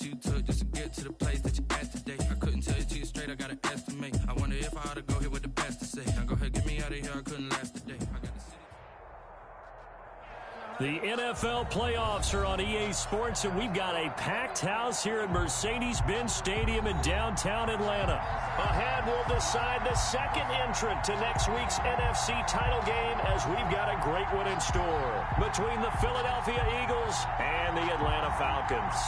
you took just to get to the place that you're at today. I couldn't tell you to you straight, I gotta estimate. I wonder if I ought to go here with the best to say. Now go ahead, get me out of here, I couldn't last today. I got the city. The NFL playoffs are on EA Sports, and we've got a packed house here at Mercedes-Benz Stadium in downtown Atlanta. Ahead, we'll decide the second entrant to next week's NFC title game, as we've got a great one in store between the Philadelphia Eagles and the Atlanta Falcons.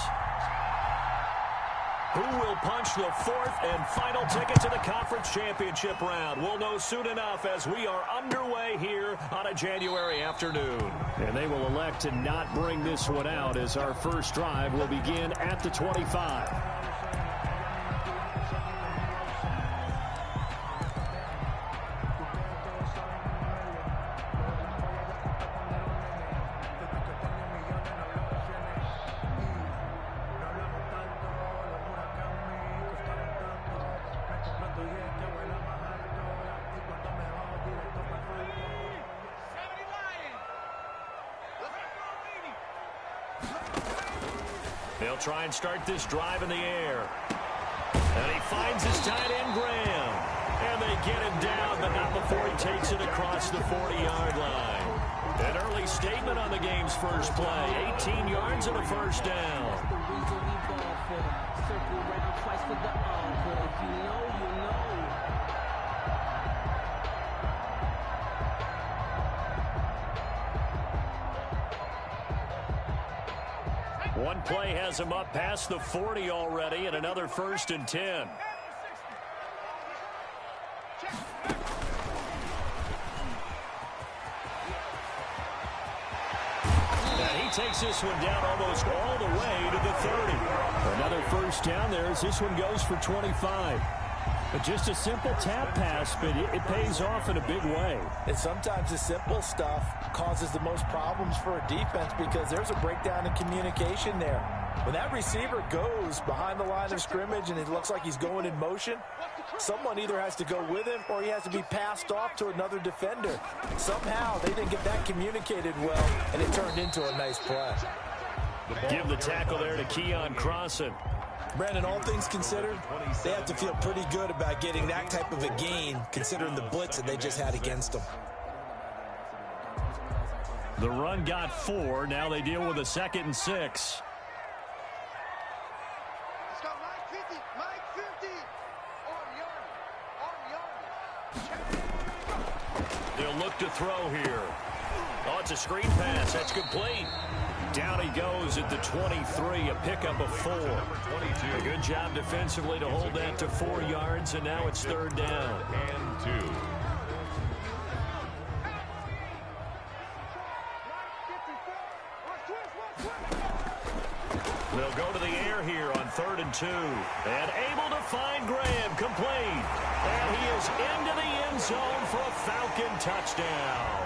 Who will punch the fourth and final ticket to the conference championship round? We'll know soon enough as we are underway here on a January afternoon. And they will elect to not bring this one out, as our first drive will begin at the 25. They'll try and start this drive in the air. And he finds his tight end, Graham. And they get him down, but not before he takes it across the 40-yard line. An early statement on the game's first play. 18 yards and a first down. One play has him up past the 40 already, and another 1st and 10. And he takes this one down almost all the way to the 30. Another first down there as this one goes for 25. But just a simple tap pass, but it pays off in a big way. And sometimes the simple stuff causes the most problems for a defense because there's a breakdown in communication there. When that receiver goes behind the line of scrimmage and it looks like he's going in motion, someone either has to go with him or he has to be passed off to another defender. Somehow they didn't get that communicated well, and it turned into a nice play. Give the tackle there to Keon Crossan. Brandon, all things considered, they have to feel pretty good about getting that type of a gain, considering the blitz that they just had against them. The run got 4. Now they deal with a 2nd and 6. They'll look to throw here. Oh, it's a screen pass. That's complete. Down he goes at the 23, a pickup of 4. A good job defensively to hold that to 4 yards, and now it's 3rd down. And 2. They'll go to the air here on 3rd and 2. And able to find Graham, complete. And he is into the end zone for a Falcon touchdown.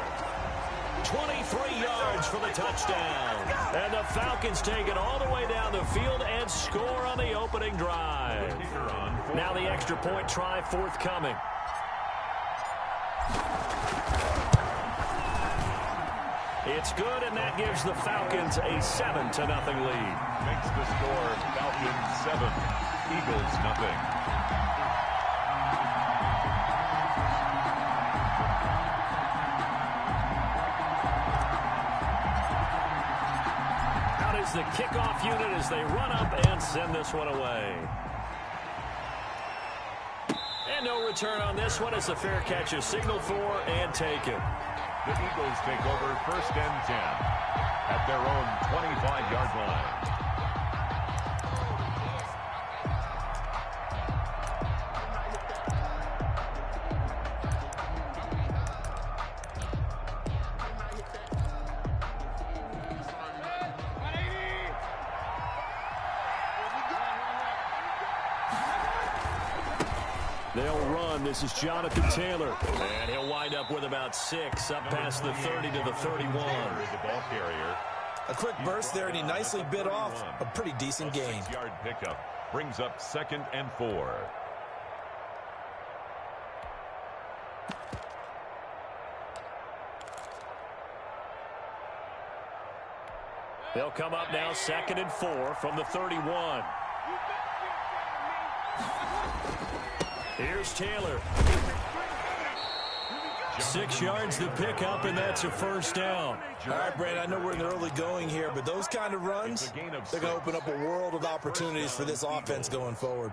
23 yards for the touchdown. And the Falcons take it all the way down the field and score on the opening drive. Now the extra point try forthcoming. It's good, and that gives the Falcons a 7-0 lead. Makes the score Falcons 7, Eagles nothing. The kickoff unit as they run up and send this one away. And no return on this one as the fair catch is signaled for and taken. The Eagles take over 1st and 10 at their own 25-yard line. They'll run. This is Jonathan Taylor. And he'll wind up with about 6 up past the 30 to the 31. The ball carrier. A quick burst there, and he nicely bit off a pretty decent gain. 6-yard pickup brings up 2nd and 4. They'll come up now 2nd and 4 from the 31. Here's Taylor. 6 yards to pick up, and that's a first down. All right, Brandon, I know we're in the early going here, but those kind of runs, they're going to open up a world of opportunities for this offense going forward.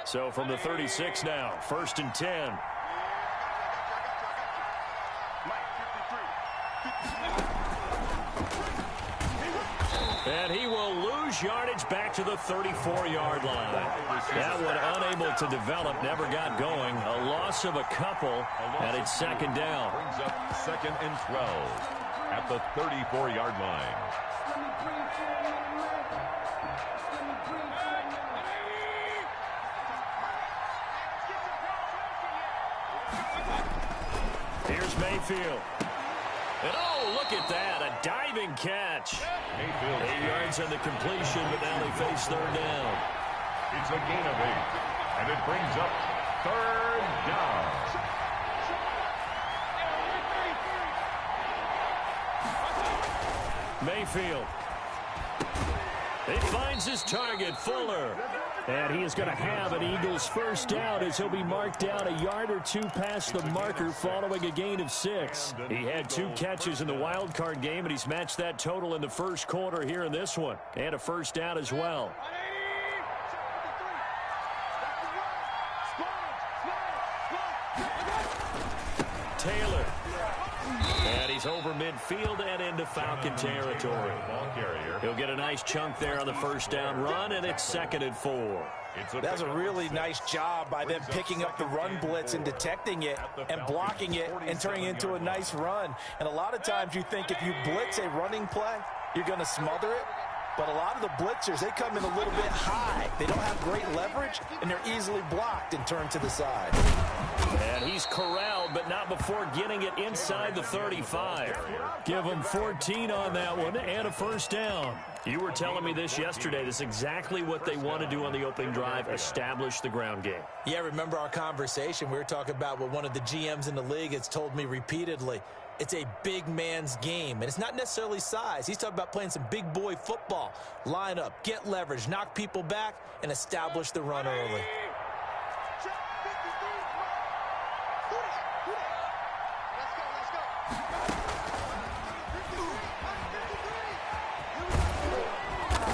So from the 36 now, 1st and 10. And he will lose yardage back to the 34-yard line. That one unable to develop, never got going. A loss of a couple, and it's 2nd down. Brings up 2nd and 12 at the 34-yard line. Here's Mayfield. And oh, look at that, a diving catch. Mayfield. 8 yards on the completion, but now they face 3rd down. It's a gain of 8, and it brings up 3rd down. Mayfield. He finds his target, Fuller. And he is going to have an Eagles first down as he'll be marked down a yard or 2 past the marker following a gain of 6. He had 2 catches in the wild card game, and he's matched that total in the first quarter here in this one. And a first down as well. Taylor. And he's over midfield and into Falcon territory. He'll get a nice chunk there on the first down run, and it's 2nd and 4. That's a really nice job by them picking up the run blitz and detecting it and blocking it and turning it into a nice run. And a lot of times you think if you blitz a running play, you're going to smother it. But a lot of the blitzers, they come in a little bit high. They don't have great leverage, and they're easily blocked and turned to the side. And he's corralled, but not before getting it inside the 35. Give him 14 on that one and a first down. You were telling me this yesterday. This is exactly what they want to do on the opening drive, establish the ground game. Yeah, remember our conversation? We were talking about what one of the GMs in the league has told me repeatedly. It's a big man's game, and it's not necessarily size. He's talking about playing some big boy football. Line up, get leverage, knock people back, and establish the run early.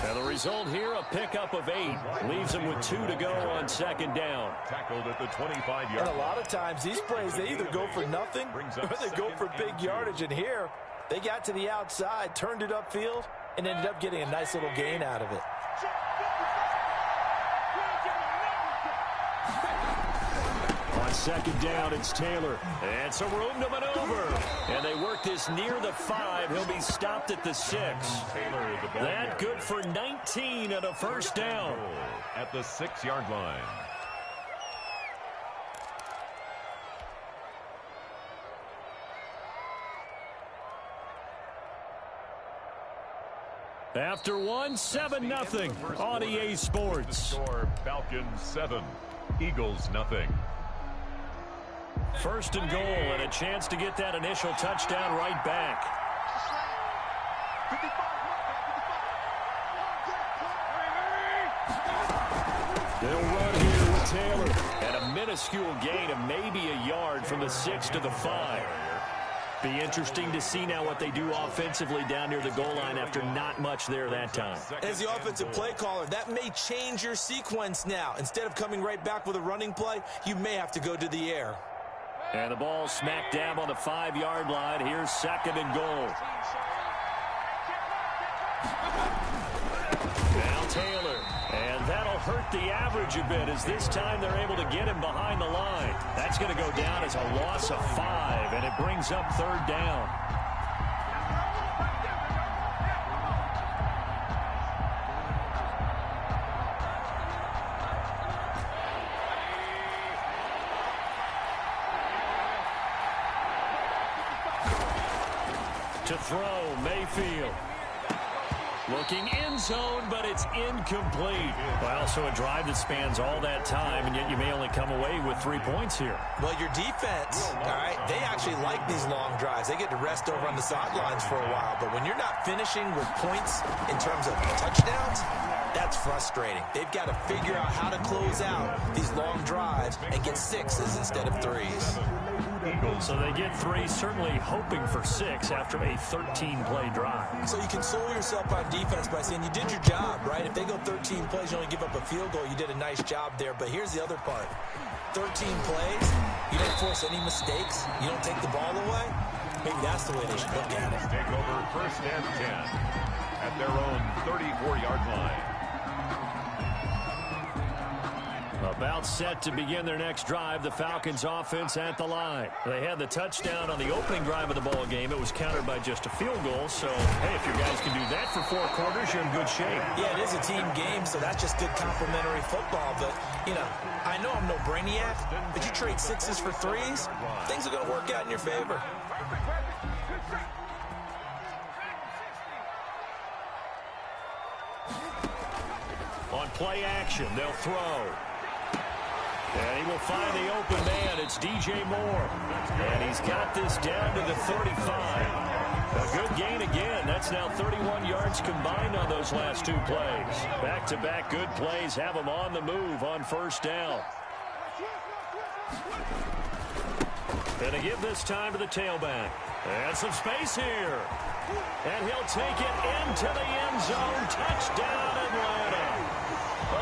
And the result here, a pickup of 8. Leaves him with 2 to go on 2nd down. Tackled at the 25-yard And a lot of times these plays, they either go for nothing or they go for big yardage. And here, they got to the outside, turned it upfield, and ended up getting a nice little gain out of it. On 2nd down, it's Taylor. And some room to maneuver. And they work this near the 5. He'll be stopped at the 6. That good for 19 and a first down. At the 6-yard line. After one, 7-0 on EA Sports. Score, Falcons 7, Eagles 0. 1st and goal, and a chance to get that initial touchdown right back. They'll run here with Taylor. And a minuscule gain of maybe a yard from the 6 to the 5. Be interesting to see now what they do offensively down near the goal line after not much there that time. As the offensive play caller, that may change your sequence now. Instead of coming right back with a running play, you may have to go to the air. And the ball smack dab on the 5-yard line. Here's 2nd and goal. Now Taylor. And that'll hurt the average a bit as this time they're able to get him behind the line. That's going to go down as a loss of 5, and it brings up 3rd down. To throw, Mayfield. Looking end zone, but it's incomplete. Well, so a drive that spans all that time, and yet you may only come away with 3 points here. Well, your defense, all right, they actually like these long drives. They get to rest over on the sidelines for a while. But when you're not finishing with points in terms of touchdowns, that's frustrating. They've got to figure out how to close out these long drives and get 6s instead of 3s. So they get 3, certainly hoping for 6 after a 13-play drive. So you console yourself on defense by saying you did your job, right? If they go 13 plays, you only give up a field goal, you did a nice job there. But here's the other part. 13 plays, you don't force any mistakes, you don't take the ball away. Maybe that's the way they should look at it. Take over 1st and 10 at their own 34-yard line. About set to begin their next drive, the Falcons offense at the line. They had the touchdown on the opening drive of the ball game. It was countered by just a field goal. So, hey, if your guys can do that for 4 quarters, you're in good shape. Yeah, it is a team game, so that's just good complementary football. But, you know, I know I'm no brainiac, but you trade 6s for 3s, things are going to work out in your favor. On play action, they'll throw. And he will find the open man. It's DJ Moore. And he's got this down to the 35. A good gain again. That's now 31 yards combined on those last 2 plays. Back-to-back good plays have him on the move on 1st down. And to give this time to the tailback. And some space here. And he'll take it into the end zone. Touchdown, Atlanta.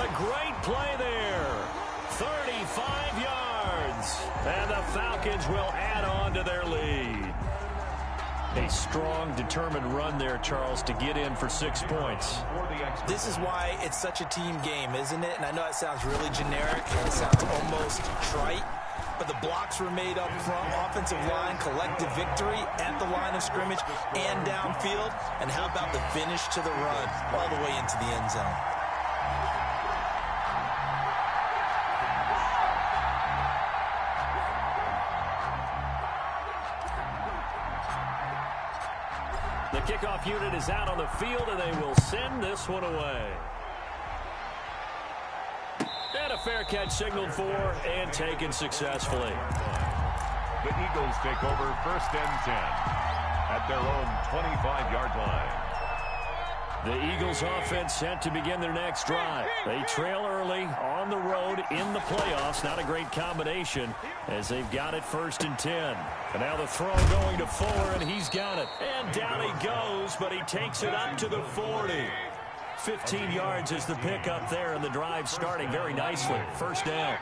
A great play there. 35 yards. And the Falcons will add on to their lead. A strong, determined run there, Charles, to get in for 6 points. This is why it's such a team game, isn't it? And I know it sounds really generic and it sounds almost trite, but the blocks were made up front, offensive line, collective victory at the line of scrimmage and downfield. And how about the finish to the run all the way into the end zone? The kickoff unit is out on the field, and they will send this one away. And a fair catch signaled for and taken successfully. The Eagles take over 1st and 10 at their own 25-yard line. The Eagles offense set to begin their next drive. They trail early on the road in the playoffs. Not a great combination as they've got it 1st and 10. And now the throw going to Fuller, and he's got it. And down he goes, but he takes it up to the 40. 15 yards is the pickup there, and the drive starting very nicely. 1st down.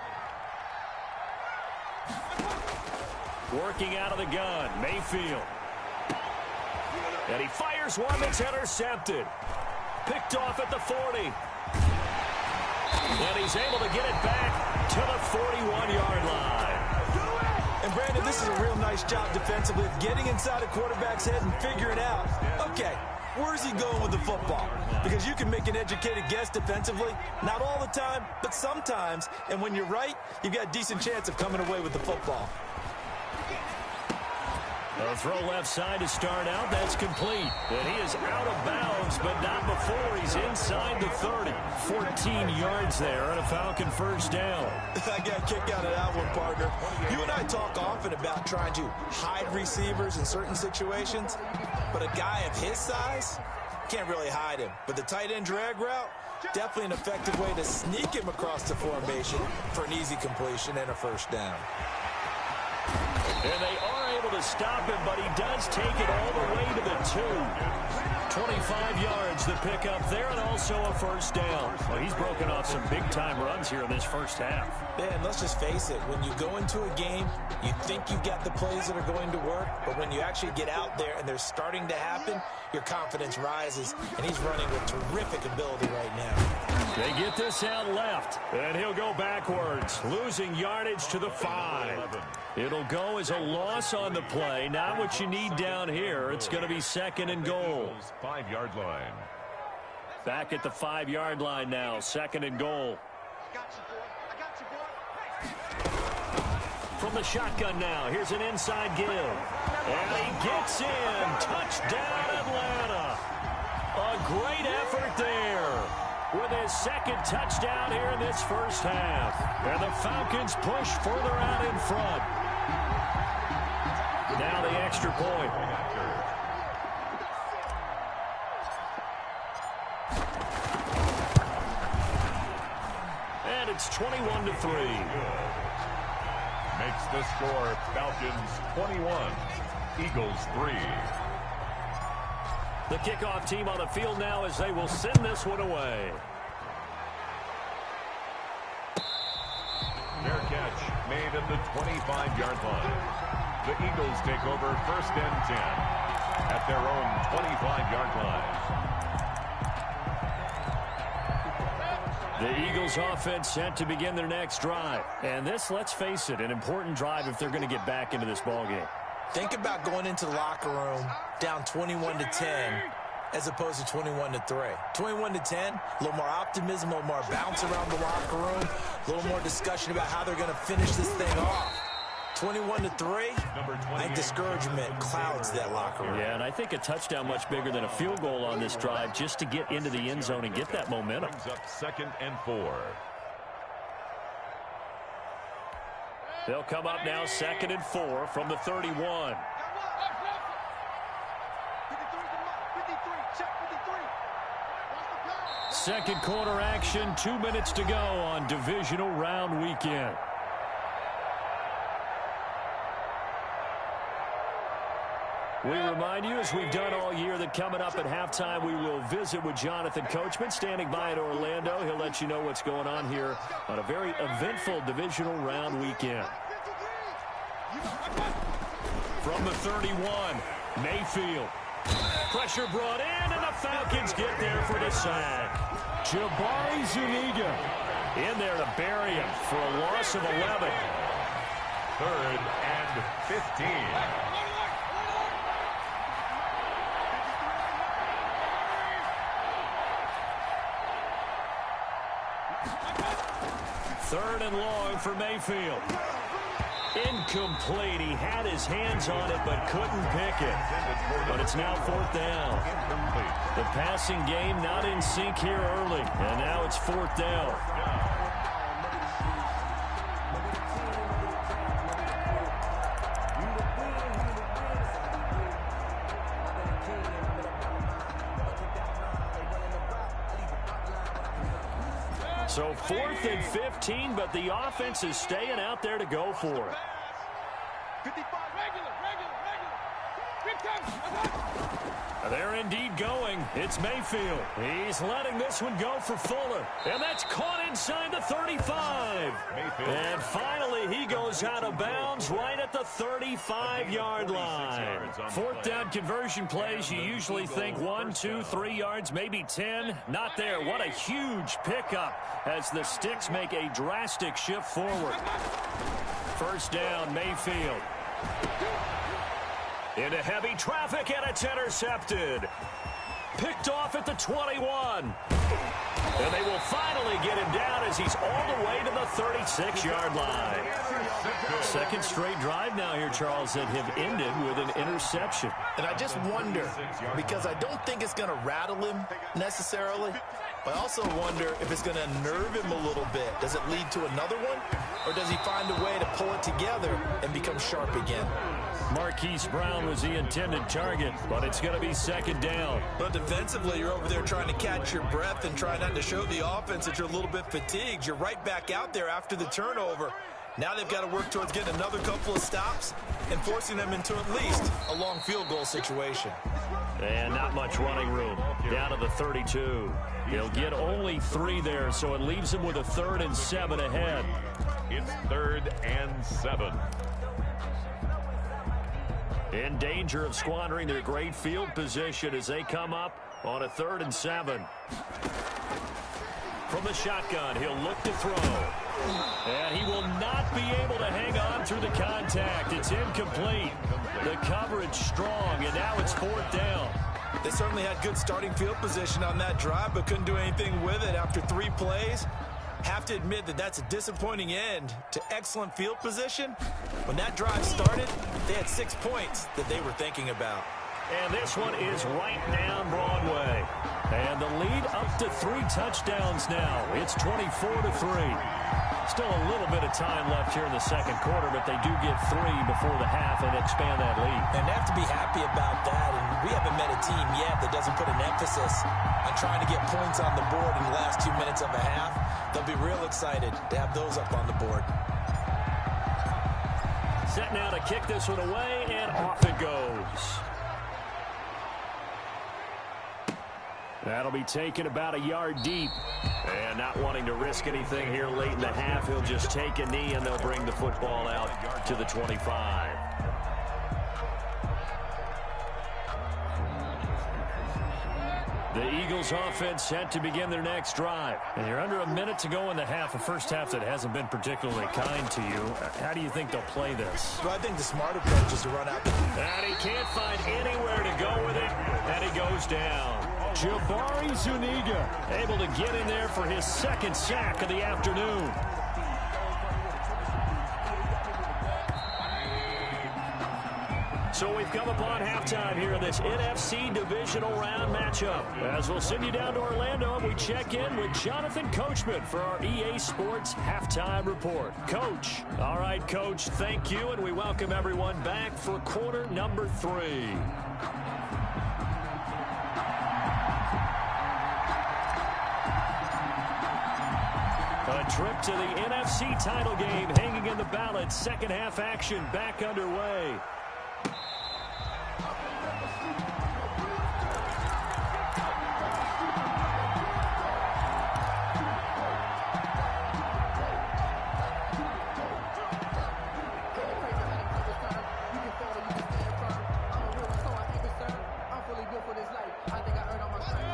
Working out of the gun, Mayfield. And he fires one that's intercepted. Picked off at the 40. And he's able to get it back to the 41-yard line. And Brandon, this is a real nice job defensively of getting inside a quarterback's head and figuring out, okay, where's he going with the football? Because you can make an educated guess defensively, not all the time, but sometimes. And when you're right, you've got a decent chance of coming away with the football. A throw left side to start out. That's complete. And he is out of bounds, but not before he's inside the 30. 14 yards there and a Falcon 1st down. I got a kick out of that one, partner. You and I talk often about trying to hide receivers in certain situations, but a guy of his size can't really hide him. But the tight end drag route, definitely an effective way to sneak him across the formation for an easy completion and a 1st down. And they are able to stop him, but he does take it all the way to the 2. 25 yards the pickup there, and also a 1st down. Well, he's broken off some big-time runs here in this 1st half. Yeah, and let's just face it. When you go into a game, you think you've got the plays that are going to work, but when you actually get out there and they're starting to happen, your confidence rises, and he's running with terrific ability right now. They get this out left, and he'll go backwards, losing yardage to the 5. It'll go as a loss on the play. Not what you need down here. It's going to be 2nd and goal. 5-yard line. Back at the 5-yard line now. 2nd and goal. From From the shotgun now, here's an inside give. And he gets in. Touchdown, Atlanta. A great effort there with his second touchdown here in this first half. And the Falcons push further out in front. Now the extra point. And it's 21-3. Makes the score Falcons 21, Eagles 3. The kickoff team on the field now as they will send this one away. Fair catch made at the 25-yard line. The Eagles take over first and 10 at their own 25-yard line. The Eagles offense set to begin their next drive. And this, let's face it, an important drive if they're going to get back into this ballgame. Think about going into the locker room down 21-10 as opposed to 21-3. 21-10, a little more optimism, a little more bounce around the locker room, a little more discussion about how they're going to finish this thing off. 21-3, I think discouragement clouds that locker room. Yeah, and I think a touchdown much bigger than a field goal on this drive just to get into the end zone and get that momentum. Brings up 2nd and 4. They'll come up now 2nd and 4 from the 31. Second quarter action, 2 minutes to go on divisional round weekend. We remind you, as we've done all year, that coming up at halftime, we will visit with Jonathan Coachman, standing by at Orlando. He'll let you know what's going on here on a very eventful divisional round weekend. From the 31, Mayfield. Pressure brought in, and the Falcons get there for the sack. Jabari Zuniga in there to bury him for a loss of 11. 3rd and 15. Third and long for Mayfield. Incomplete. He had his hands on it but couldn't pick it. But it's now 4th down. The passing game not in sync here early. And now it's 4th down. So 4th and 15, but the offense is staying out there to go for it. They're indeed going. It's Mayfield. He's letting this one go for Fuller. And that's caught inside the 35. Mayfield. And finally, he goes out of bounds right at the 35-yard line. 4th down conversion plays, you usually think 1, 2, 3 yards, maybe 10. Not there. What a huge pickup as the Sticks make a drastic shift forward. First down, Mayfield. Into heavy traffic, and it's intercepted. Picked off at the 21. And they will finally get him down as he's all the way to the 36-yard line. Second straight drive now here, Charles, that have ended with an interception. And I just wonder, because I don't think it's going to rattle him necessarily, but I also wonder if it's going to nerve him a little bit. Does it lead to another one? Or does he find a way to pull it together and become sharp again? Marquise Brown was the intended target, but it's going to be 2nd down. But defensively, you're over there trying to catch your breath and try not to show the offense that you're a little bit fatigued. You're right back out there after the turnover. Now they've got to work towards getting another couple of stops and forcing them into at least a long field goal situation. And not much running room. Down to the 32. He'll get only 3 there, so it leaves him with a 3rd and 7 ahead. It's 3rd and 7. In danger of squandering their great field position as they come up on a 3rd and 7. From the shotgun, he'll look to throw. And he will not be able to hang on through the contact. It's incomplete. The coverage strong, and now it's 4th down. They certainly had good starting field position on that drive, but couldn't do anything with it after 3 plays. Have to admit that that's a disappointing end to excellent field position. When that drive started, they had 6 points that they were thinking about. And this one is right down Broadway. And the lead up to 3 touchdowns now. It's 24-3. Still a little bit of time left here in the second quarter, but they do get 3 before the half and expand that lead. And they have to be happy about that. And we haven't met a team yet that doesn't put an emphasis on trying to get points on the board in the last 2 minutes of a half. They'll be real excited to have those up on the board. Set now to kick this one away, and off it goes. That'll be taken about a yard deep. And not wanting to risk anything here late in the half, he'll just take a knee, and they'll bring the football out to the 25. The Eagles offense set to begin their next drive. And you're under a minute to go in the half, a first half that hasn't been particularly kind to you. How do you think they'll play this? Well, I think the smart approach is to run out. And he can't find anywhere to go with it, and he goes down. Jabari Zuniga able to get in there for his second sack of the afternoon. So we've come upon halftime here in this NFC divisional round matchup. As we'll send you down to Orlando, and we check in with Jonathan Coachman for our EA Sports Halftime Report. Coach. All right, Coach, thank you, and we welcome everyone back for quarter number 3. A trip to the NFC title game hanging in the balance. Second half action back underway.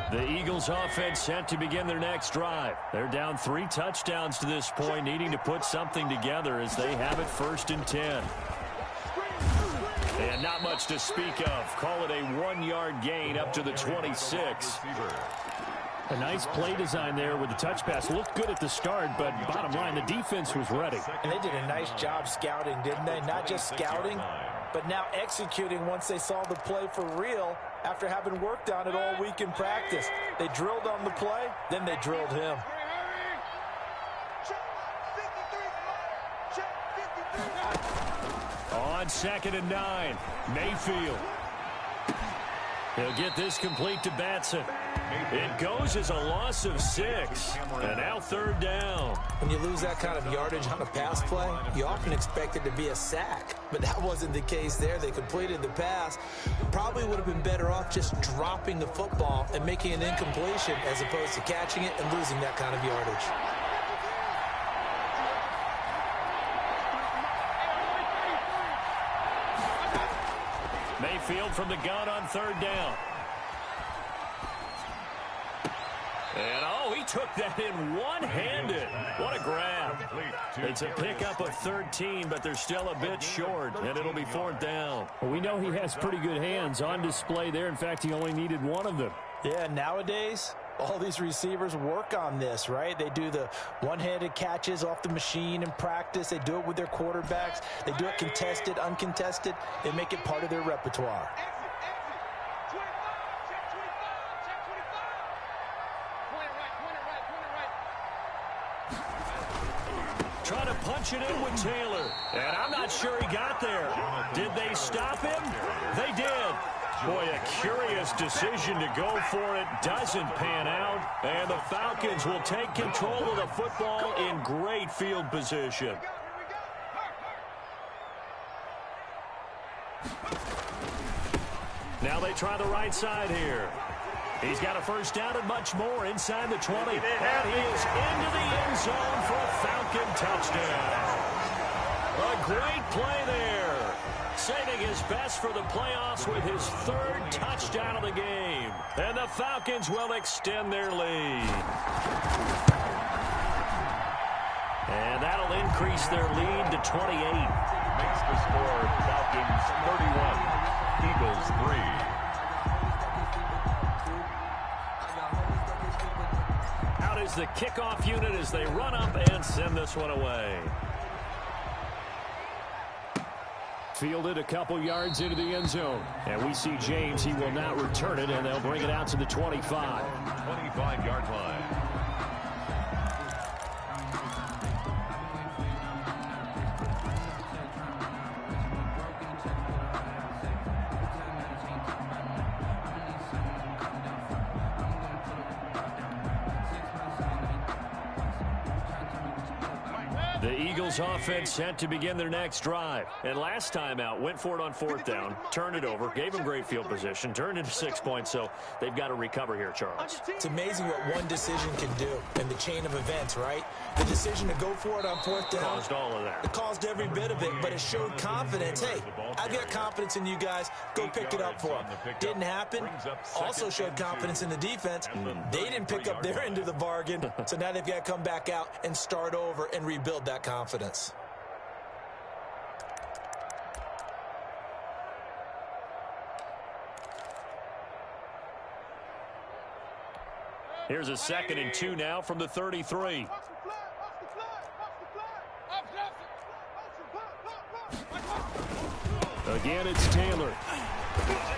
The Eagles offense set to begin their next drive. They're down 3 touchdowns to this point, needing to put something together as they have it 1st and 10. And not much to speak of. Call it a 1-yard gain up to the 26. A nice play design there with the touch pass. Looked good at the start, but bottom line, the defense was ready. And they did a nice job scouting, didn't they? Not just scouting, but now executing once they saw the play for real after having worked on it all week in practice. They drilled on the play, then they drilled him. On 2nd and 9, Mayfield. He'll get this complete to Batson. It goes as a loss of 6. And now 3rd down. When you lose that kind of yardage on a pass play, you often expect it to be a sack. But that wasn't the case there. They completed the pass. Probably would have been better off just dropping the football and making an incompletion as opposed to catching it and losing that kind of yardage. Mayfield from the gun on 3rd down. And, oh, he took that in one-handed. What a grab. It's a pickup of 13, but they're still a bit short, and it'll be 4th down. Well, we know he has pretty good hands on display there. In fact, he only needed one of them. Yeah, nowadays, all these receivers work on this, right? They do the one-handed catches off the machine in practice. They do it with their quarterbacks. They do it contested, uncontested. They make it part of their repertoire. Trying to punch it in with Taylor. And I'm not sure he got there. Did they stop him? They did. Boy, a curious decision to go for it. Doesn't pan out. And the Falcons will take control of the football in great field position. Now they try the right side here. He's got a 1st down and much more inside the 20. And he is into the end zone for a Falcon touchdown. A great play there. Saving his best for the playoffs with his 3rd touchdown of the game. And the Falcons will extend their lead. And that'll increase their lead to 28. Makes the score Falcons 31, Eagles 3. out is the kickoff unit as they run up and send this one away. Fielded a couple yards into the end zone. And we see James. He will now return it, and they'll bring it out to the 25. 25-yard line. The Eagles offense set to begin their next drive. And last time out, went for it on fourth down, turned it over, gave them great field position, turned into 6 points, so they've got to recover here, Charles. It's amazing what one decision can do in the chain of events, right? The decision to go for it on fourth down. Caused all of that. It caused every bit of it, but it showed confidence. Hey, I've got confidence in you guys. Go pick it up for them. Didn't happen. Also showed confidence in the defense. They didn't pick up their end of the bargain, so now they've got to come back out and start over and rebuild that confidence. Here's a 2nd and 2 now from the 33. Again, it's Taylor.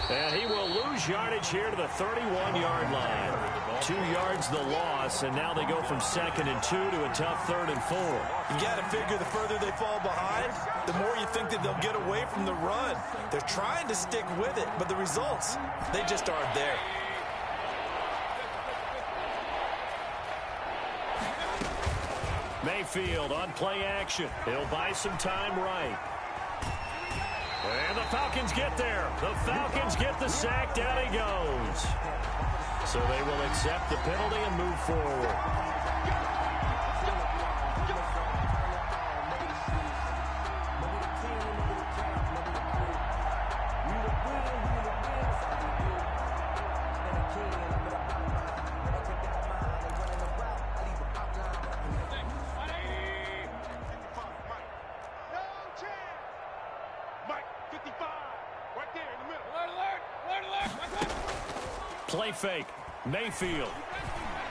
And he will lose yardage here to the 31-yard line. 2 yards the loss, and now they go from 2nd and 2 to a tough 3rd and 4. You got to figure the further they fall behind, the more you think that they'll get away from the run. They're trying to stick with it, but the results, they just aren't there. Mayfield on play action. He'll buy some time right. And the Falcons get there. The Falcons get the sack. Down he goes. So they will accept the penalty and move forward. Play fake. Mayfield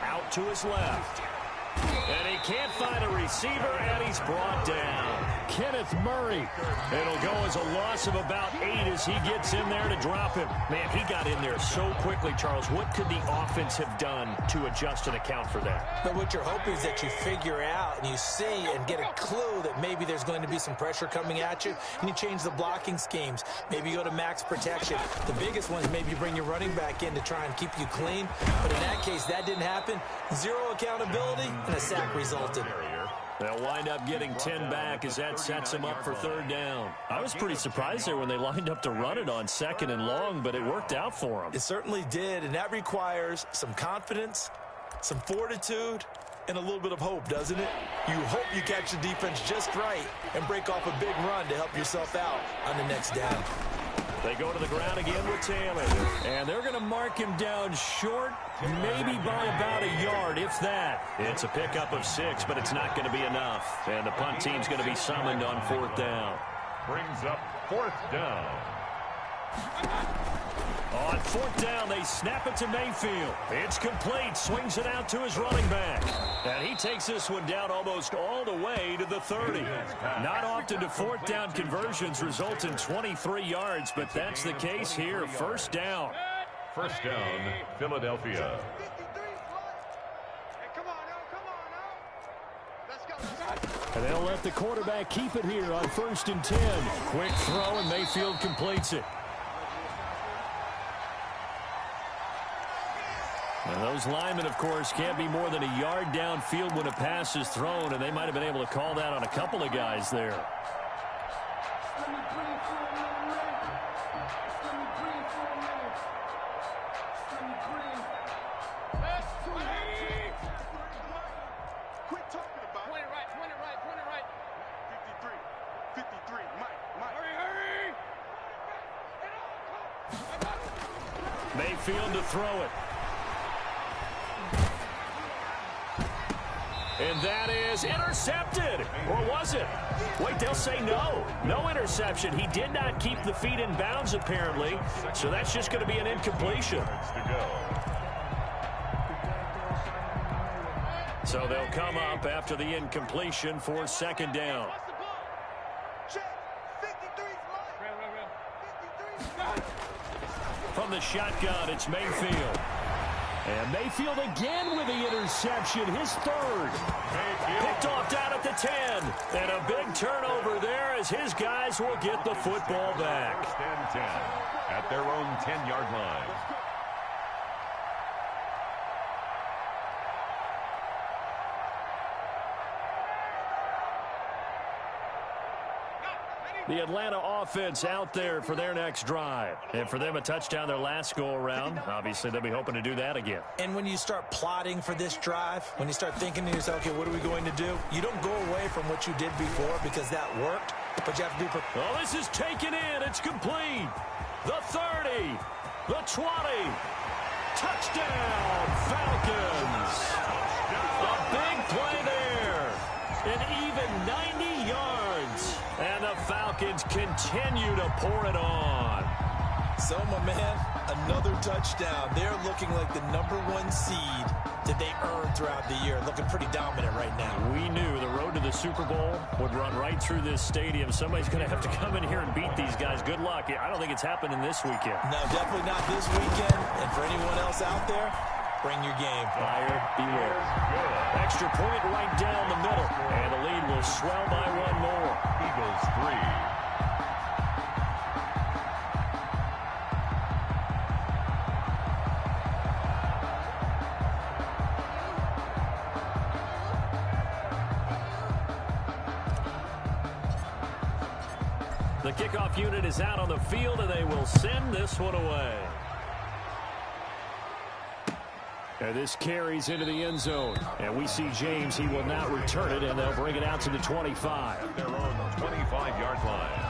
out to his left. And he can't find a receiver, and he's brought down. Kenneth Murray. It'll go as a loss of about 8 as he gets in there to drop him. Man, he got in there so quickly, Charles. What could the offense have done to adjust and account for that? But what you're hoping is that you figure out and you see and get a clue that maybe there's going to be some pressure coming at you, and you change the blocking schemes. Maybe you go to max protection. The biggest one is maybe you bring your running back in to try and keep you clean. But in that case, that didn't happen. 0 accountability, and a sack resulted. They'll wind up getting 10 back as that sets them up for 3rd down. I was pretty surprised there when they lined up to run it on 2nd and long, but it worked out for them. It certainly did, and that requires some confidence, some fortitude, and a little bit of hope, doesn't it? You hope you catch the defense just right and break off a big run to help yourself out on the next down. They go to the ground again with Taylor. And they're going to mark him down short, maybe by about a yard, if that. It's a pickup of 6, but it's not going to be enough. And the punt team's going to be summoned on 4th down. Brings up 4th down. On 4th down, they snap it to Mayfield. It's complete. Swings it out to his running back. And he takes this one down almost all the way to the 30. Not often do 4th down conversions result in 23 yards, but that's the case here. 1st down. 1st down, Philadelphia. And they'll let the quarterback keep it here on 1st and 10. Quick throw, and Mayfield completes it. And those linemen, of course, can't be more than a yard downfield when a pass is thrown, and they might have been able to call that on a couple of guys there. Mayfield to throw it. And that is intercepted. Or was it? Wait, they'll say no. No interception. He did not keep the feet in bounds, apparently. So that's just going to be an incompletion. So they'll come up after the incompletion for second down. From the shotgun, it's Mayfield. And Mayfield again with the interception, his third. Picked off down at the 10. And a big turnover there as his guys will get the football back. First and 10 at their own 10-yard line. The Atlanta offense out there for their next drive. And for them, a touchdown their last go-around. Obviously, they'll be hoping to do that again. And when you start plotting for this drive, when you start thinking to yourself, okay, what are we going to do? You don't go away from what you did before because that worked, but you have to be prepared. Oh, this is taken in. It's complete. The 30. The 20. Touchdown, Falcons. A big play there. An even 90 yards. And the Falcons continue to pour it on. So, my man, another touchdown. They're looking like the #1 seed that they earned throughout the year. Looking pretty dominant right now. We knew the road to the Super Bowl would run right through this stadium. Somebody's going to have to come in here and beat these guys. Good luck. I don't think it's happening this weekend. No, definitely not this weekend. And for anyone else out there, bring your game. Buyer beware. Extra point right down the middle. And the lead will swell by one more. Eagles 3. The kickoff unit is out on the field, and they will send this one away. And this carries into the end zone. And we see James. He will not return it, and they'll bring it out to the 25. Their own 25-yard line.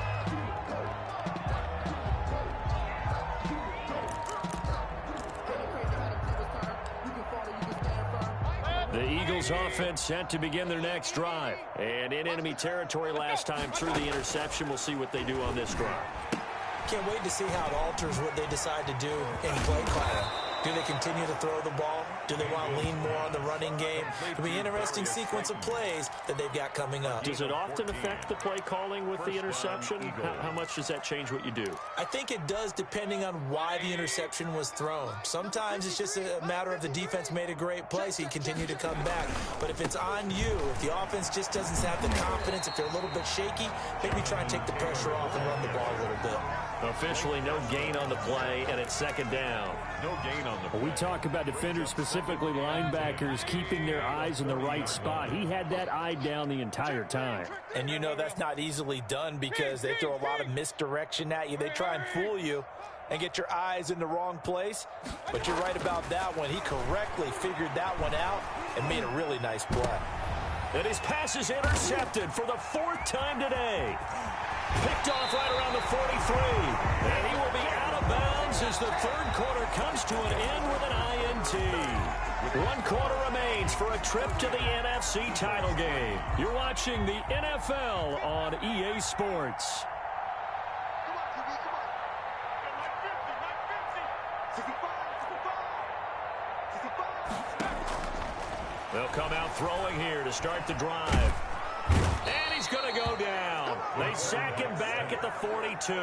The Eagles offense set to begin their next drive. And in enemy territory last time through the interception. We'll see what they do on this drive. Can't wait to see how it alters what they decide to do in play calling. Do they continue to throw the ball? Do they want to lean more on the running game? It'll be an interesting sequence of plays that they've got coming up. Does it often affect the play calling with the interception? How much does that change what you do? I think it does depending on why the interception was thrown. Sometimes it's just a matter of the defense made a great play, so you continue to come back. But if it's on you, if the offense just doesn't have the confidence, if they're a little bit shaky, maybe try and take the pressure off and run the ball a little bit. Officially no gain on the play, and it's second down. No gain on the play. We talk about defenders, specifically linebackers, keeping their eyes in the right spot. He had that eye down the entire time. And you know that's not easily done because they throw a lot of misdirection at you. They try and fool you and get your eyes in the wrong place. But you're right about that one. He correctly figured that one out and made a really nice play. And his pass is intercepted for the 4th time today. Picked off right around the 43. And he will be out of bounds as the 3rd quarter comes to an end with an INT. 1 quarter remains for a trip to the NFC title game. You're watching the NFL on EA Sports. They'll come out throwing here to start the drive. And he's going to go down. They sack him back at the 42.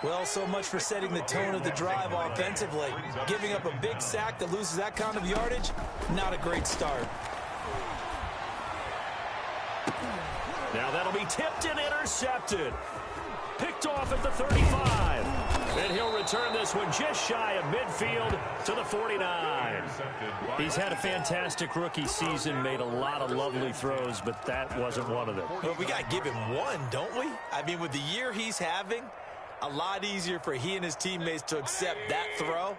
Well, so much for setting the tone of the drive offensively. Giving up a big sack that loses that kind of yardage, not a great start. Now that'll be tipped and intercepted. Picked off at the 35. And he'll return this one just shy of midfield to the 49. He's had a fantastic rookie season, made a lot of lovely throws, but that wasn't one of them. Well, we got to give him one, don't we? I mean, with the year he's having, a lot easier for he and his teammates to accept that throw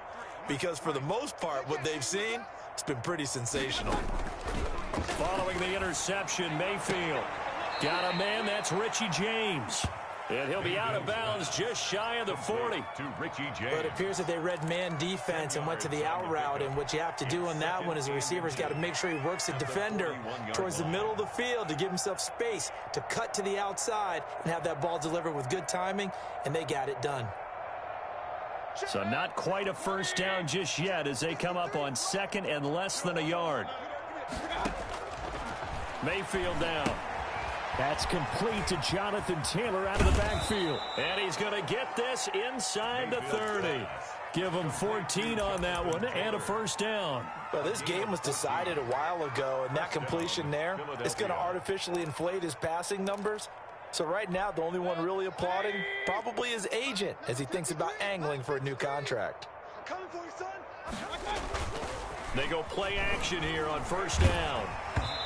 because for the most part, what they've seen, it's been pretty sensational. Following the interception, Mayfield got a man, that's Richie James. And he'll be out of bounds just shy of the 40. To Richie James. But it appears that they read man defense and went to the out route. And what you have to do on that one is the receiver's got to make sure he works the defender towards the middle of the field to give himself space to cut to the outside and have that ball delivered with good timing. And they got it done. So not quite a first down just yet as they come up on 2nd and less than a yard. Mayfield down. That's complete to Jonathan Taylor out of the backfield. And he's going to get this inside the 30. Give him 14 on that one and a first down. Well, this game was decided a while ago, and that completion there is going to artificially inflate his passing numbers. So right now, the only one really applauding probably his agent as he thinks about angling for a new contract. They go play action here on first down.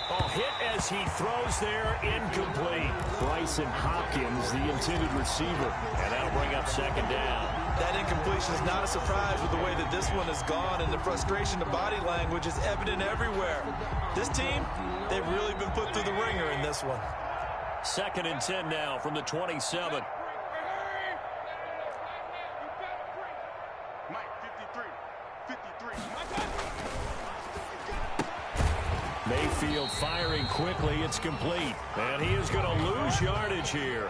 Oh, hit as he throws there, incomplete. Bryson Hopkins, the intended receiver. And that'll bring up second down. That incompletion is not a surprise with the way that this one has gone, and the frustration of body language is evident everywhere. This team, they've really been put through the ringer in this one. 2nd and 10 now from the 27. Mayfield firing quickly. It's complete. And he is going to lose yardage here.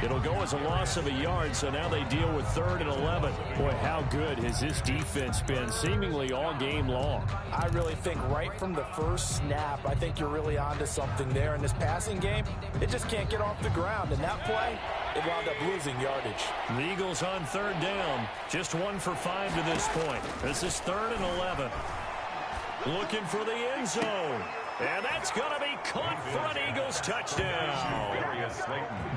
It'll go as a loss of a yard, so now they deal with 3rd and 11. Boy, how good has this defense been seemingly all game long? I really think right from the first snap, I think you're really onto something there. In this passing game, it just can't get off the ground. And that play, it wound up losing yardage. The Eagles on 3rd down. Just 1 for 5 to this point. This is 3rd and 11. Looking for the end zone. And that's going to be caught for an Eagles touchdown.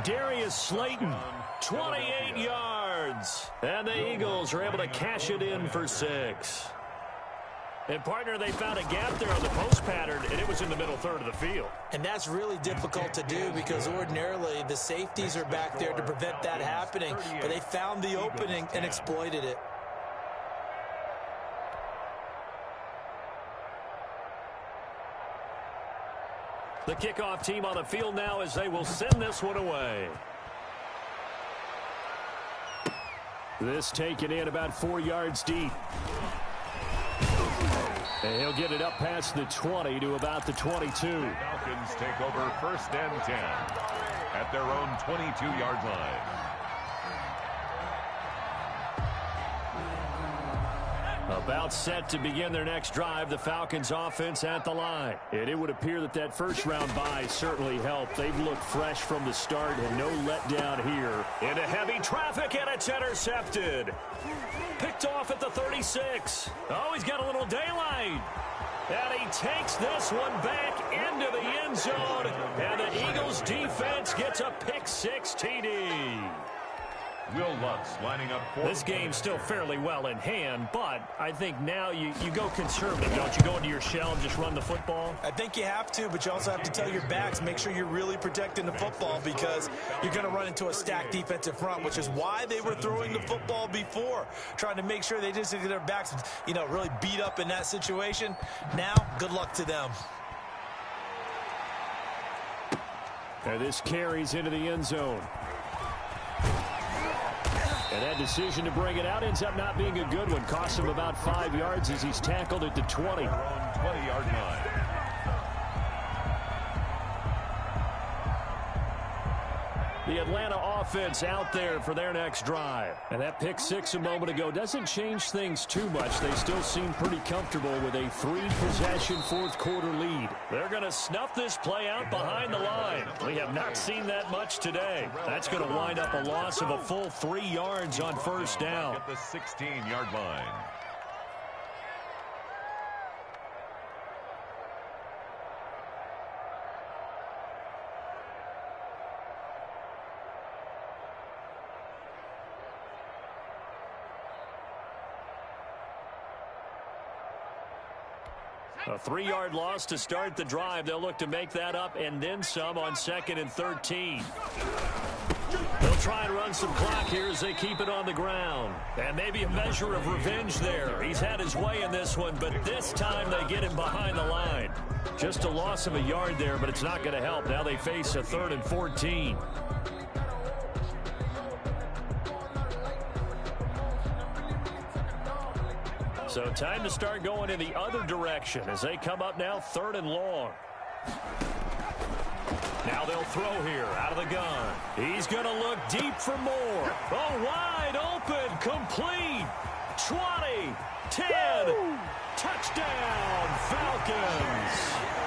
Darius Slayton, 28 yards. And the Eagles are able to cash it in for 6. And, partner, they found a gap there on the post pattern, and it was in the middle third of the field. And that's really difficult to do because ordinarily the safeties are back there to prevent that happening. But they found the opening and exploited it. The kickoff team on the field now as they will send this one away. This taken in about 4 yards deep. And he'll get it up past the 20 to about the 22. Falcons take over 1st and 10 at their own 22-yard line. About set to begin their next drive, the Falcons offense at the line. And it would appear that that first-round bye certainly helped. They've looked fresh from the start and no letdown here. Into heavy traffic, and it's intercepted. Picked off at the 36. Oh, he's got a little daylight. And he takes this one back into the end zone. And the Eagles defense gets a pick-6 TD. Will Lutz lining up for this game's still fairly well in hand, but I think now you go conservative, don't you? Go into your shell and just run the football? I think you have to, but you also have to tell your backs, make sure you're really protecting the football because you're going to run into a stacked defensive front, which is why they were throwing the football before, trying to make sure they just get their backs, really beat up in that situation. Now, good luck to them. And this carries into the end zone. And that decision to bring it out ends up not being a good one. Costs him about 5 yards as he's tackled at the 20. 20-yard line. The Atlanta offense out there for their next drive. And that pick-6 a moment ago doesn't change things too much. They still seem pretty comfortable with a 3-possession fourth-quarter lead. They're going to snuff this play out behind the line. We have not seen that much today. That's going to wind up a loss of a full 3 yards on first down. At the 16-yard line. A 3-yard loss to start the drive. They'll look to make that up and then some on 2nd and 13. They'll try and run some clock here as they keep it on the ground. And maybe a measure of revenge there. He's had his way in this one, but this time they get him behind the line. Just a loss of a yard there, but it's not going to help. Now they face a 3rd and 14. So time to start going in the other direction as they come up now 3rd and long. Now they'll throw here out of the gun. He's going to look deep for more. Oh, wide open, complete. 20, 10, touchdown, Falcons.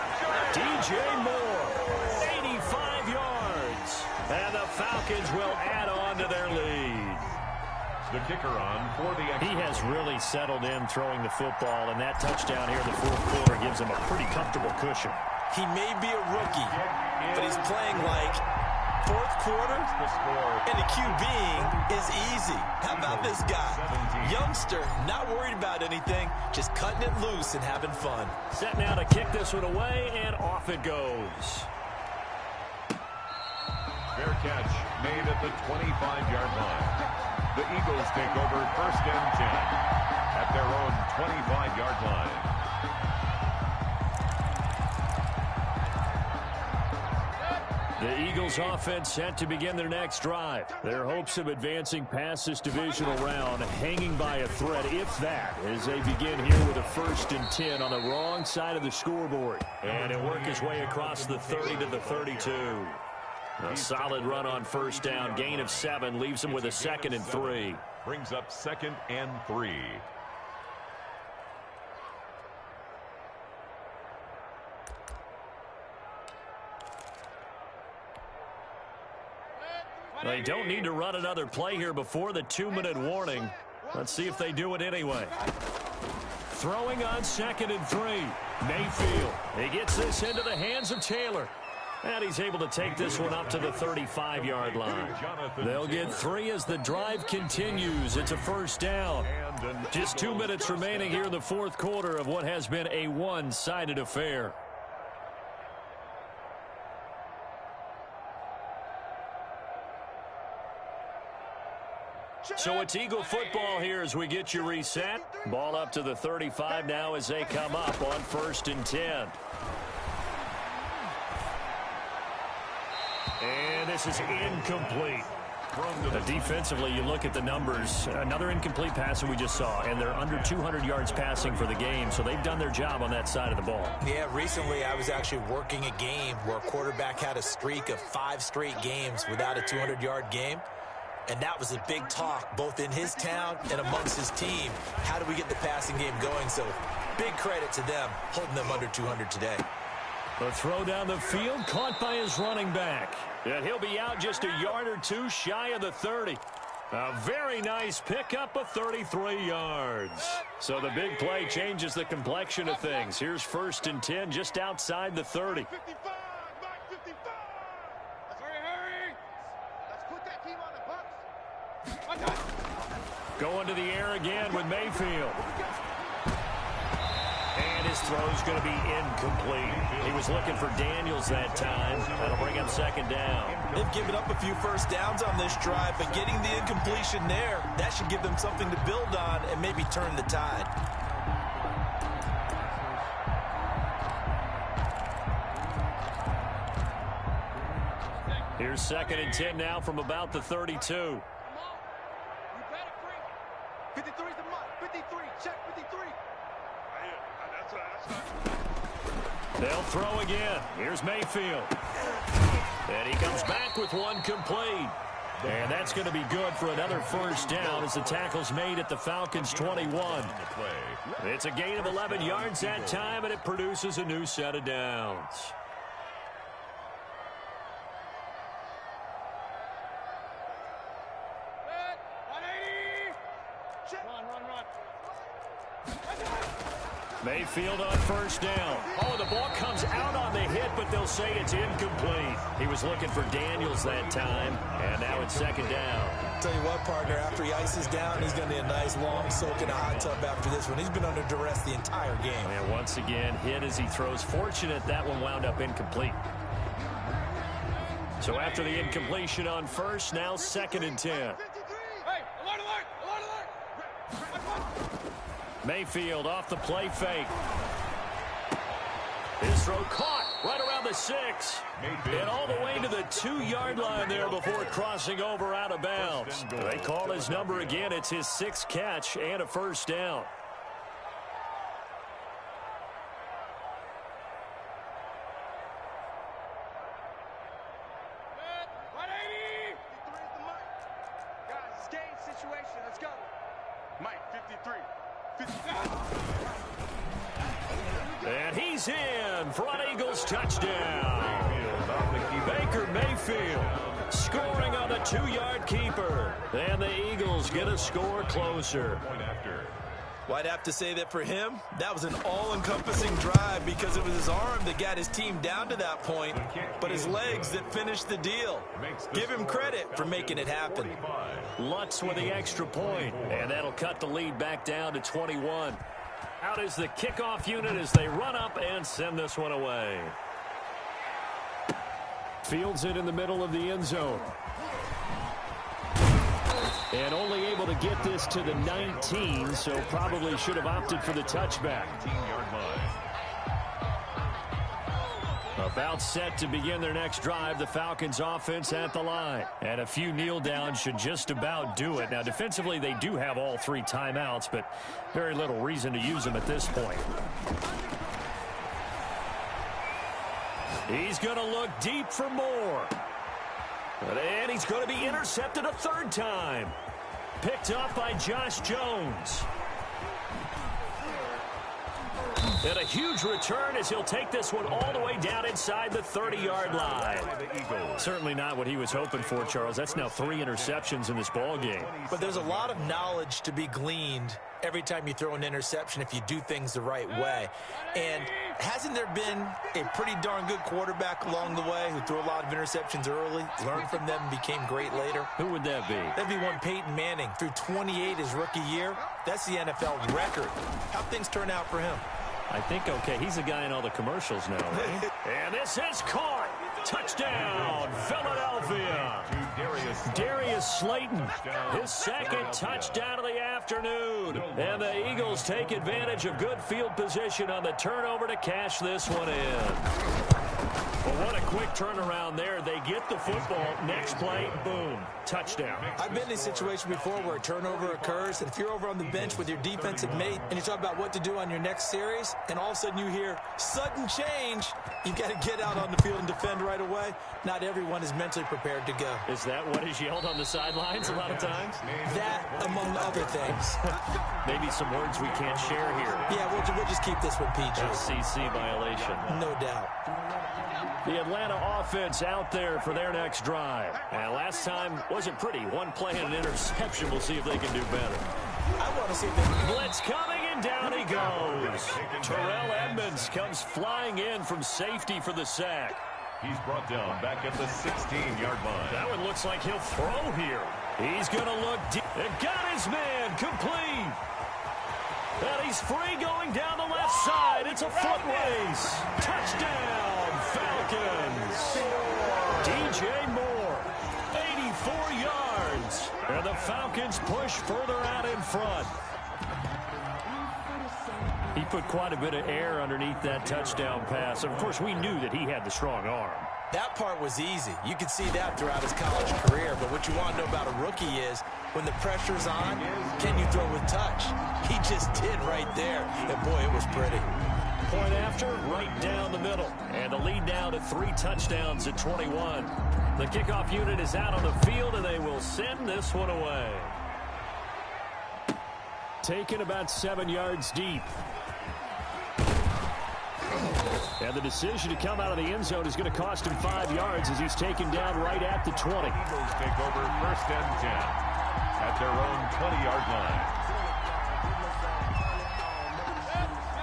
DJ Moore. 85 yards. And the Falcons will add on to their lead. The kicker on for the extra. He has really settled in throwing the football, and that touchdown here in the fourth quarter gives him a pretty comfortable cushion. He may be a rookie, but he's playing like fourth quarter, and the QBing is easy. How about this guy? Youngster, not worried about anything, just cutting it loose and having fun. Set now to kick this one away, and off it goes. Fair catch made at the 25-yard line. The Eagles take over first and 10 at their own 25-yard line. The Eagles offense set to begin their next drive. Their hopes of advancing past this divisional round hanging by a thread, if that, as they begin here with a first and 10 on the wrong side of the scoreboard. And it'll work his way across the 30 to the 32. A solid run on first down. Gain of 7 leaves him with a 2nd and 3. Brings up 2nd and 3. They don't need to run another play here before the 2-minute warning. Let's see if they do it anyway. Throwing on 2nd and 3. Mayfield. He gets this into the hands of Taylor. And he's able to take this one up to the 35-yard line. They'll get 3 as the drive continues. It's a first down. Just 2 minutes remaining here in the fourth quarter of what has been a one-sided affair. So it's Eagle football here as we get you reset. Ball up to the 35 now as they come up on first and 10. And this is incomplete. Defensively, you look at the numbers. Another incomplete pass that we just saw, and they're under 200 yards passing for the game, so they've done their job on that side of the ball. Yeah, recently I was actually working a game where a quarterback had a streak of 5 straight games without a 200-yard game, and that was a big talk both in his town and amongst his team. How do we get the passing game going? So big credit to them, holding them under 200 today. The throw down the field, caught by his running back. And he'll be out just a yard or 2 shy of the 30. A very nice pickup of 33 yards. So the big play changes the complexion of things. Here's first and 10 just outside the 30. 55, back 55. Let's hurry. Let's put that team on the bus. Going to the air again with Mayfield. And his throw's going to be incomplete. He was looking for Daniels that time. That'll bring up second down. They've given up a few first downs on this drive, but getting the incompletion there, that should give them something to build on and maybe turn the tide. Here's second and 10 now from about the 32. 53's the mark. 53. Check 53. They'll throw again. Here's Mayfield. And he comes back with one complete. And that's going to be good for another first down as the tackle's made at the Falcons' 21. It's a gain of 11 yards that time, and it produces a new set of downs. Mayfield on first down. Oh, the ball comes out on the hit, but they'll say it's incomplete. He was looking for Daniels that time, and now it's second down. Tell you what, partner, after he ices down, he's going to need a nice long soak in a hot tub after this one. He's been under duress the entire game. And once again, hit as he throws. Fortunate that one wound up incomplete. So after the incompletion on first, now second and 10. Hey, alert. Mayfield off the play fake. His throw caught right around the 6. And all the way to the 2-yard line there before crossing over out of bounds. They call his number again. It's his 6th catch and a first down. Guys, it's game situation. Let's go. Mike, 53. 55. And he's in for an Eagles touchdown. Baker Mayfield scoring on the 2-yard keeper. And the Eagles get a score closer. Well, I'd have to say that for him, that was an all-encompassing drive because it was his arm that got his team down to that point, but his legs that finished the deal. Give him credit for making it happen. Lutz with the extra point, and that'll cut the lead back down to 21. Out is the kickoff unit as they run up and send this one away. Fields it in the middle of the end zone. And only able to get this to the 19, so probably should have opted for the touchback. 19-yard line. About set to begin their next drive, the Falcons offense at the line. And a few kneel downs should just about do it. Now, defensively, they do have all 3 timeouts, but very little reason to use them at this point. He's going to look deep for more. And he's going to be intercepted a 3rd time. Picked up by Josh Jones. And a huge return as he'll take this one all the way down inside the 30-yard line. Certainly not what he was hoping for, Charles. That's now 3 interceptions in this ball game. But there's a lot of knowledge to be gleaned every time you throw an interception if you do things the right way. And hasn't there been a pretty darn good quarterback along the way who threw a lot of interceptions early, learned from them, and became great later? Who would that be? That'd be one Peyton Manning. Threw 28 his rookie year. That's the NFL record. How'd things turn out for him? I think, okay, he's a guy in all the commercials now, right? And this is caught. Touchdown, Philadelphia. Darius Slayton, his 2nd touchdown of the afternoon. And the Eagles take advantage of good field position on the turnover to cash this one in. Well, what a quick turnaround there. They get the football. Next play, boom, touchdown. I've been in a situation before where a turnover occurs, and if you're over on the bench with your defensive mate and you talk about what to do on your next series, and all of a sudden you hear sudden change, you've got to get out on the field and defend right away. Not everyone is mentally prepared to go. Is that what is yelled on the sidelines a lot of times? That, among other things. Maybe some words we can't share here. Yeah, we'll just keep this one PG. FCC violation. No doubt. The Atlanta offense out there for their next drive. And last time wasn't pretty. One play and an interception. We'll see if they can do better. I want to see if they can. Blitz coming, and down he goes. Terrell Edmonds comes flying in from safety for the sack. He's brought down back at the 16-yard line. That one looks like he'll throw here. He's going to look deep. And got his man complete. And he's free going down the left side. It's a foot race. Touchdown, Falcons. DJ Moore, 84 yards. And the Falcons push further out in front. He put quite a bit of air underneath that touchdown pass. Of course, we knew that he had the strong arm. That part was easy. You could see that throughout his college career. But what you want to know about a rookie is when the pressure's on, can you throw with touch? He just did right there. And, boy, it was pretty. Point after, right down the middle. And the lead now to 3 touchdowns at 21. The kickoff unit is out on the field, and they will send this one away. Taken about 7 yards deep. And the decision to come out of the end zone is going to cost him 5 yards as he's taken down right at the 20. Eagles take over 1st and 10 at their own 20-yard line.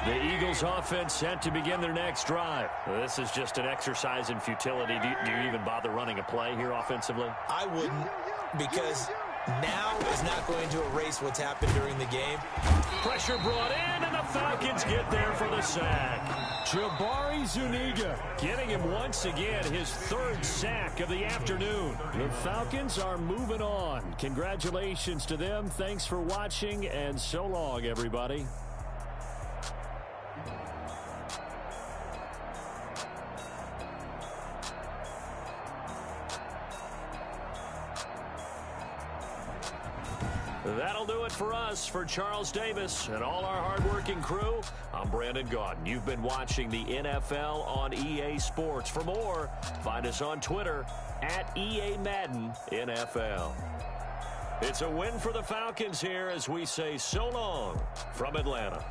The Eagles offense set to begin their next drive. This is just an exercise in futility. Do you even bother running a play here offensively? I wouldn't, because now is not going to erase what's happened during the game. Pressure brought in, and the Falcons get there for the sack. Jabari Zuniga getting him once again his 3rd sack of the afternoon. The Falcons are moving on. Congratulations to them. Thanks for watching, and so long, everybody. That'll do it for us. For Charles Davis and all our hardworking crew, I'm Brandon Gaudin. You've been watching the NFL on EA Sports. For more, find us on Twitter at EA Madden NFL. It's a win for the Falcons here as we say so long from Atlanta.